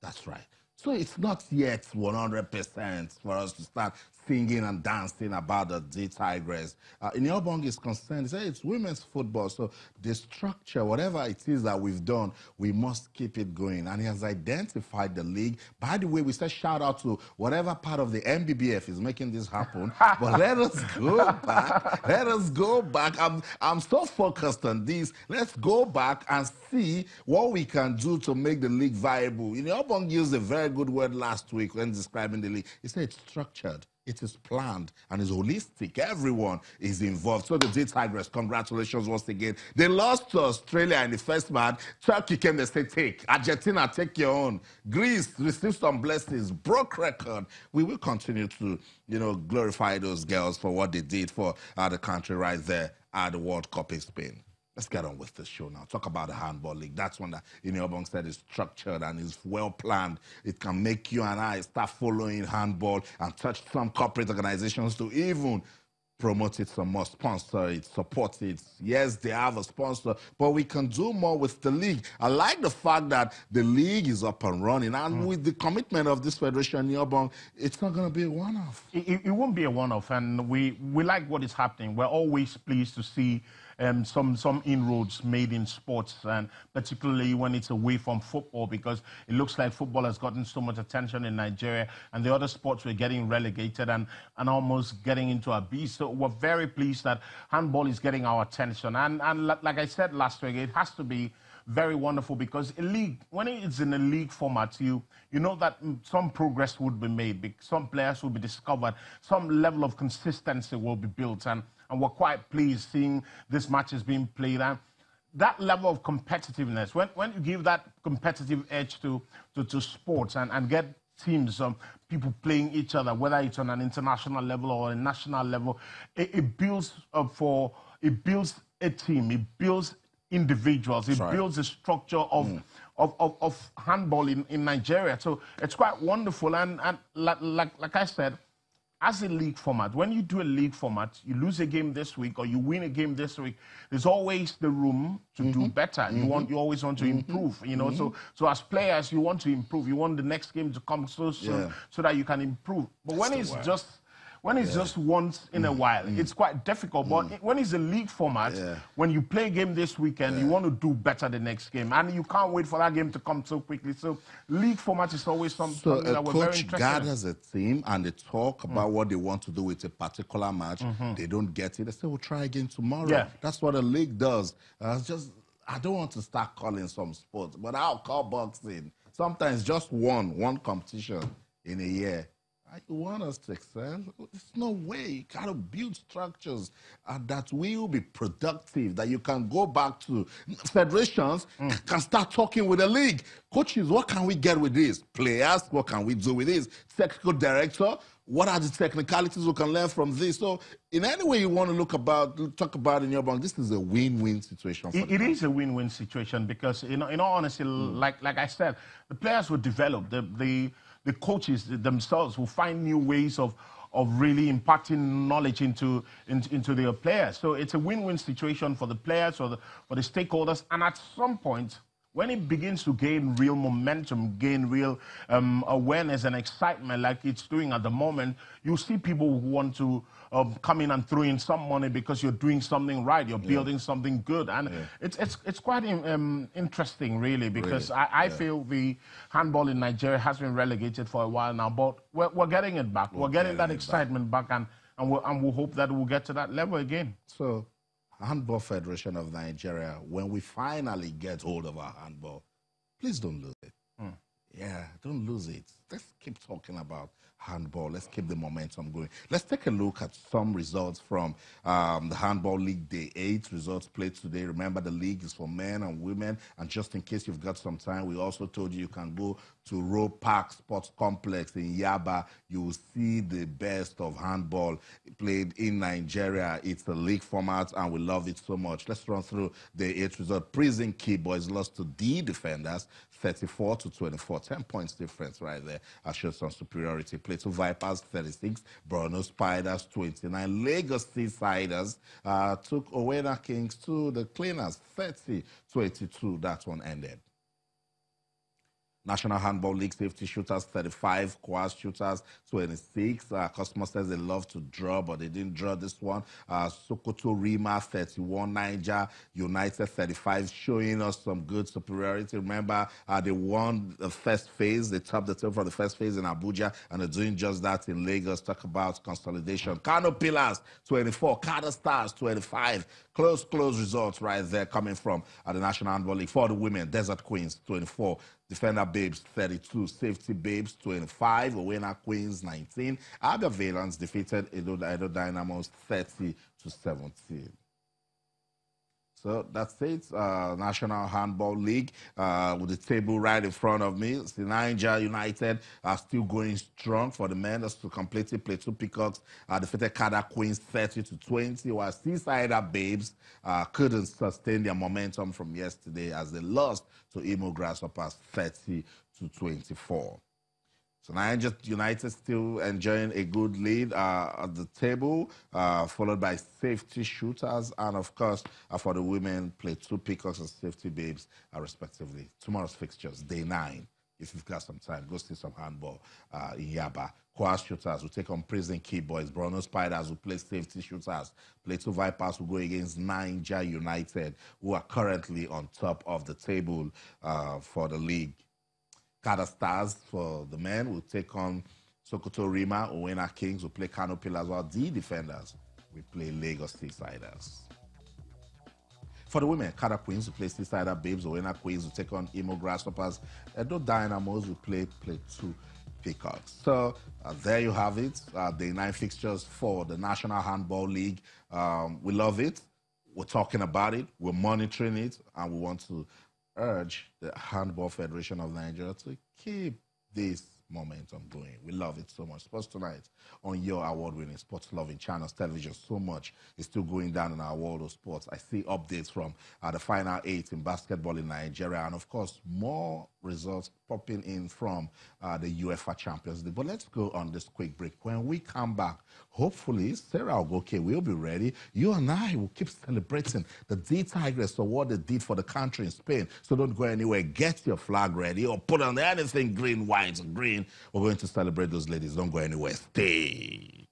That's right. So it's not yet 100% for us to start singing and dancing about the Tigress. In Yobong is concerned, he said it's women's football, so the structure, whatever it is that we've done, we must keep it going. And he has identified the league. By the way, we said shout out to whatever part of the MBBF is making this happen. But let us go back. Let us go back. I'm so focused on this. Let's go back and see what we can do to make the league viable. Yobong used a very good word last week when describing the league. He said it's structured. It is planned and it's holistic. Everyone is involved. So the Tigers, congratulations once again. They lost to Australia in the first match. Turkey came, they said, take. Argentina, take your own. Greece received some blessings. Broke record. We will continue to, glorify those girls for what they did for the country right there at the World Cup in Spain. Let's get on with the show now. Talk about the Handball League. That's one that Yobong said is structured and is well planned. It can make you and I start following handball and touch some corporate organizations to even promote it some more, sponsor it, support it. Yes, they have a sponsor, but we can do more with the league. I like the fact that the league is up and running, and with the commitment of this federation, Yobong, it's not going to be a one-off. It won't be a one-off, and we like what is happening. We're always pleased to see some inroads made in sports, and particularly when it's away from football, because it looks like football has gotten so much attention in Nigeria, and the other sports were getting relegated and almost getting into a beast. So we're very pleased that handball is getting our attention. And like I said last week, it has to be very wonderful, because a league, when it's in a league format, you know that some progress would be made, some players will be discovered, some level of consistency will be built, and we're quite pleased seeing this matches being played. And that level of competitiveness, when you give that competitive edge to sports and get teams, people playing each other, whether it's on an international level or a national level, it builds a team, it builds individuals, it builds a structure of handball in Nigeria. So it's quite wonderful. And like I said, as a league format, when you do a league format, you lose a game this week or you win a game this week, there's always the room to do better. You always want to improve, So as players, you want to improve. You want the next game to come so soon so that you can improve. But when it's just once in a while, it's quite difficult. But when it's a league format, when you play a game this weekend, you want to do better the next game. And you can't wait for that game to come so quickly. So league format is always something that we're very interested in. So a coach gathers a team and they talk about what they want to do with a particular match. They don't get it. They say, we'll try again tomorrow. Yeah. That's what a league does. I don't want to start calling some sports, but I'll call boxing. Sometimes just one competition in a year. You want us to excel? There's no way. You got to build structures that will be productive, that you can go back to. Federations can start talking with the league. Coaches, what can we get with this? Players, what can we do with this? Technical director, what are the technicalities we can learn from this? So in any way you want to talk about in Yobong, this is a win-win situation for It is a win-win situation, because, in all honesty, like I said, the players will develop. The coaches themselves will find new ways of really imparting knowledge into their players. So it's a win-win situation for the players, for the stakeholders. And at some point, when it begins to gain real momentum, gain real awareness and excitement like it's doing at the moment, you see people who want to come in and throw in some money because you're doing something right, you're building something good. And it's quite interesting, really, because I feel the handball in Nigeria has been relegated for a while now, but we're getting it back. We're getting that excitement back, and we'll hope that we'll get to that level again. So, Handball Federation of Nigeria, when we finally get hold of our handball, please don't lose it. Yeah, don't lose it. Let's keep talking about handball. Let's keep the momentum going. Let's take a look at some results from the Handball League Day 8. Results played today. Remember, the league is for men and women. And just in case you've got some time, we also told you can go to Roe Park Sports Complex in Yaba. You will see the best of handball played in Nigeria. It's a league format, and we love it so much. Let's run through the 8 results. Prison Key Boys lost to D Defenders, 34-24. 10 points difference right there. I showed some superiority. Plateau Vipers, 36. Borno Spiders, 29. Lagos Seasiders took Owena Kings to the Cleaners, 30-22. That one ended. National Handball League safety shooters 35, quad shooters 26. Customer says they love to draw, but they didn't draw this one. Sokoto Rima 31, Niger United 35, showing us some good superiority. Remember, they won the first phase. They topped the table for the first phase in Abuja, and they're doing just that in Lagos. Talk about consolidation. Kano Pillars 24, Kada Stars 25. Close results right there coming from the National Handball League. For the women, Desert Queens 24, Defender Babes 32, Safety Babes 25, Owena Queens 19. Abia Valence defeated Edo Dynamos 30 to 17. So that's it. National Handball League with the table right in front of me. The Niger United are still going strong for the men. That's to complete it. Pt.2 Peacocks defeated Kada Queens 30 to 20, while Seasider Babes couldn't sustain their momentum from yesterday as they lost to Imo Grasshoppers 30 to 24. So Niger United still enjoying a good lead at the table, followed by Safety Shooters, and of course, for the women, Pt.2 Peacocks and Safety Babes, respectively. Tomorrow's fixtures, day 9. If you've got some time, go see some handball in Yaba. Quad Shooters will take on Prison Key Boys. Bruno Spiders will play Safety Shooters. Pt.2 Vipers will go against Niger United, who are currently on top of the table for the league. Kada Stars for the men will take on Sokoto Rima. Owena Kings will play Kano Pillars, while the Defenders will play Lagos Seasiders. For the women, Kada Queens will play Seasider Babes. Owena Queens will take on Imo Grasshoppers. Edo Dynamos will play Pt.2 Peacocks. So there you have it. Day 9 fixtures for the National Handball League. We love it. We're talking about it. We're monitoring it. And we want to urge the Handball Federation of Nigeria to keep this momentum going. We love it so much. Sports Tonight on your award-winning, sports-loving channels, television, so much is still going down in our world of sports. I see updates from the Final 8 in basketball in Nigeria, and of course, more results popping in from the UEFA Champions League. But let's go on this quick break. When we come back, hopefully, Sarah Ogoke will be ready. You and I will keep celebrating the D Tigers for what they did for the country in Spain. So don't go anywhere. Get your flag ready or put on anything green, white, or green. We're going to celebrate those ladies. Don't go anywhere. Stay.